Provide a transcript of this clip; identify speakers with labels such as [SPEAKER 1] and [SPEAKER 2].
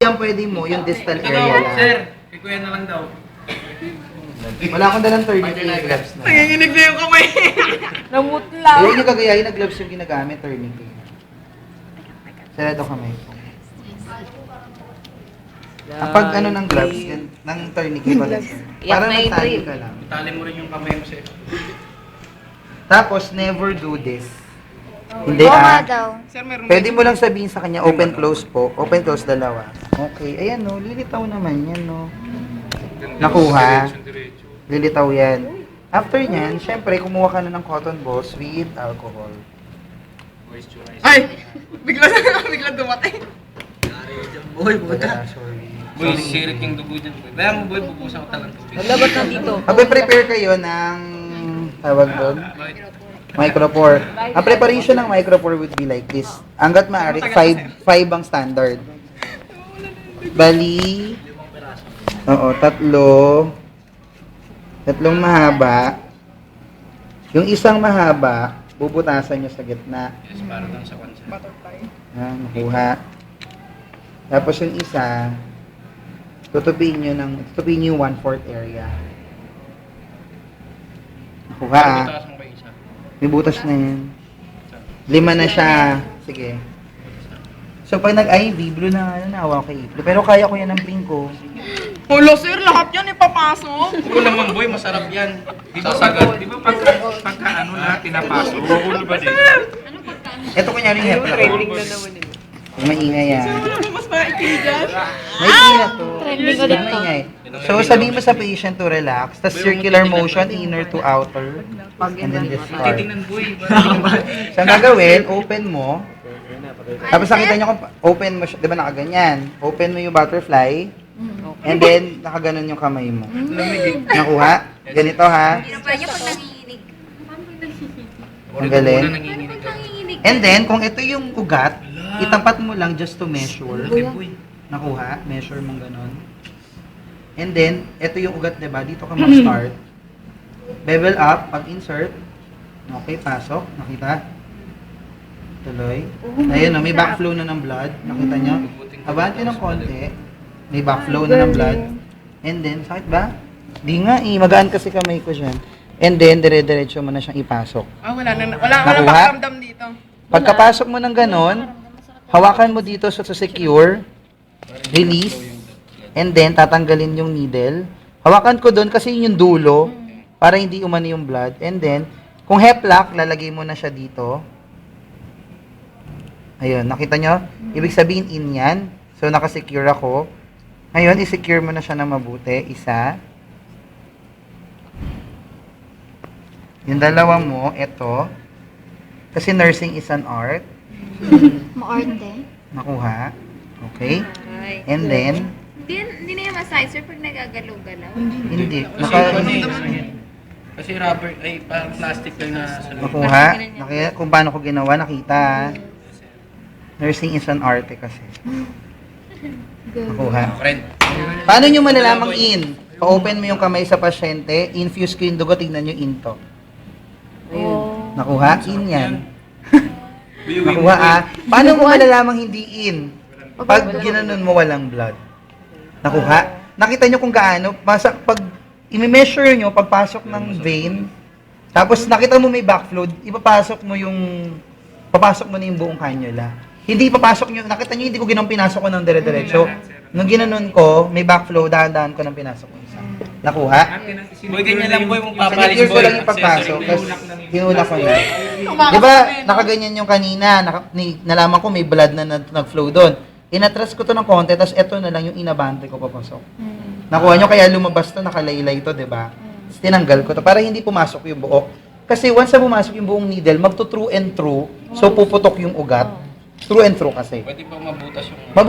[SPEAKER 1] Yan pwede mo, yung distal area lang.
[SPEAKER 2] Sir, kay kuya na lang daw.
[SPEAKER 1] Wala akong dalang 30K gloves na.
[SPEAKER 3] Nanginginig na yung kamay.
[SPEAKER 4] Namutla.
[SPEAKER 1] Ayun yung kagayahin na gloves yung ginagamit, 30K. Sarado kamay ko. Kapag ano ng gloves, ng 30K pala. Para nagtali ka lang.
[SPEAKER 2] Tali mo rin yung kamay mo, sir.
[SPEAKER 1] Tapos, never do this. Hindi
[SPEAKER 4] Oo nga
[SPEAKER 1] ah.
[SPEAKER 4] daw.
[SPEAKER 3] Sir, meron
[SPEAKER 1] Pwede mo lang sabihin sa kanya, open, close po. Open, close, dalawa. Okay, ayan no, lilitaw naman yan no. Nakuha. Lilitaw yan. After nyan, syempre, kumuha ka na ng cotton balls with alcohol.
[SPEAKER 3] Ay! Bigla dumatay.
[SPEAKER 2] Boy, buta.
[SPEAKER 1] Sorry.
[SPEAKER 2] Boy, sirik yung dugo dyan. Boy. Kaya mo, boy, bubusan ko talang tubig.
[SPEAKER 4] Labat na dito.
[SPEAKER 1] Magpe-prepare kayo ng, tawag doon, micropore. Ang preparation ng micropore would be like this. Hanggat maaari, 5 ang standard. Bali, oo, tatlong mahaba. Yung isang mahaba, bubutasan nyo sa gitna.
[SPEAKER 2] Yes, para doon sa kansa.
[SPEAKER 3] Butterfly.
[SPEAKER 1] Nakuha. Tapos yung isa, tutupiin nyo yung 1/4 area. Nakuha ah.
[SPEAKER 2] Butaas mo kayo isa.
[SPEAKER 1] May butas na yan. 5 na siya. Sige. So pag nag-IV, blue na nahawa ko kay Iplo. Pero kaya ko yan ng pink ko.
[SPEAKER 3] Hulo, sir, lahat yan ipapasok.
[SPEAKER 2] Huwag naman, boy, masarap yan. Di ba sagad? Di ba pagka ano na, pinapasok? Huwag ba din?
[SPEAKER 1] Ito kunyari yung hepla ko. Maingay yan.
[SPEAKER 3] Mas maikigan.
[SPEAKER 1] Maingay na to.
[SPEAKER 4] Trending ulit to.
[SPEAKER 1] Maingay. So sabihin mo sa patient to relax, tas circular motion, inner to outer, and then this part.
[SPEAKER 2] Titingnan, boy.
[SPEAKER 1] So ang gagawin, open mo. Tapos nakita nyo kung open mo siya, di ba nakaganyan? Open mo yung butterfly, and then nakaganon yung kamay mo. Nakuha? Ganito ha.
[SPEAKER 5] Hirap niya pag nanginginig.
[SPEAKER 1] Ang galing.
[SPEAKER 2] Nanginginig ako.
[SPEAKER 5] Nanginginig.
[SPEAKER 1] And then, kung ito yung ugat, itapat mo lang just to measure.
[SPEAKER 2] Boy.
[SPEAKER 1] Nakuha? Measure mong ganon. And then, ito yung ugat, diba? Dito ka mag-start. Bevel up, pag-insert. Okay, pasok. Nakita? Tuloy. Ayun, no, may backflow na ng blood. Nakita nyo? Abante ng konti. May backflow na ng blood. And then, sakit ba? Di nga eh. Magaan kasi kamay ko dyan. And then, dire-diretso mo na siyang ipasok.
[SPEAKER 3] Ah, wala
[SPEAKER 1] Nakuha?
[SPEAKER 3] pakiramdam dito.
[SPEAKER 1] Pagkapasok mo ng ganon, hawakan mo dito sa secure, release, and then tatanggalin yung needle. Hawakan ko doon kasi yun yung dulo, para hindi umani yung blood. And then, kung heplock, lalagay mo na siya dito. Ayun, nakita nyo? Ibig sabihin in yan. So, nakasecure ako. Ngayon, isecure mo na siya na mabuti. Isa. Yung dalawa mo, ito. Kasi nursing is an art.
[SPEAKER 4] Maarte.
[SPEAKER 1] Nakuha. Okay?
[SPEAKER 5] Ay.
[SPEAKER 1] And then,
[SPEAKER 5] Hindi na yung massage, sir, pag nagagalaw-galaw.
[SPEAKER 1] hindi.
[SPEAKER 2] Kasi ano eh. Kasi rubber, ay parang plastic lang na sa loob.
[SPEAKER 1] Nakuha. Kung paano ko ginawa, nakita. Nursing is an art kasi. Nakuha.
[SPEAKER 2] Friend.
[SPEAKER 1] Paano nyo malalamang in? Pa-open mo yung kamay sa pasyente, infuse ko yung dugo, tignan nyo in to. Nakuha? In yan. Nakuha ah. Paano mo malalamang hindi in? Pag ginanon mo walang blood. Nakuha? Nakita nyo kung gaano? Pag i-measure nyo, pagpasok ng vein, tapos nakita mo may backflow, papasok mo na yung buong cannula. Hindi papasok nyo, nakita nyo hindi ko pinasok ko ng dire-diretso. Nung ginanon ko, may backflow, dahan-dahan ko ng pinasok ko isa. Nakuha?
[SPEAKER 2] Boy, ganyan lang, boy, mong papalis,
[SPEAKER 1] Sinecure ko
[SPEAKER 2] boy.
[SPEAKER 1] lang yung pagpasok, tapos hinulak ko na. Di ba, nakaganyan yung kanina, nalaman ko may blood na nag-flow doon. Inatras ko to ng konti, tapos eto na lang yung inabante ko papasok. Nakuha nyo, kaya lumabas to, nakalaylay to, di ba? Tapos tinanggal ko to, para hindi pumasok yung buo. Kasi once na pumasok yung buong needle, magto-true and true, so puputok yung ugat. True and true kasi.
[SPEAKER 2] Pwede bang mabutas yung...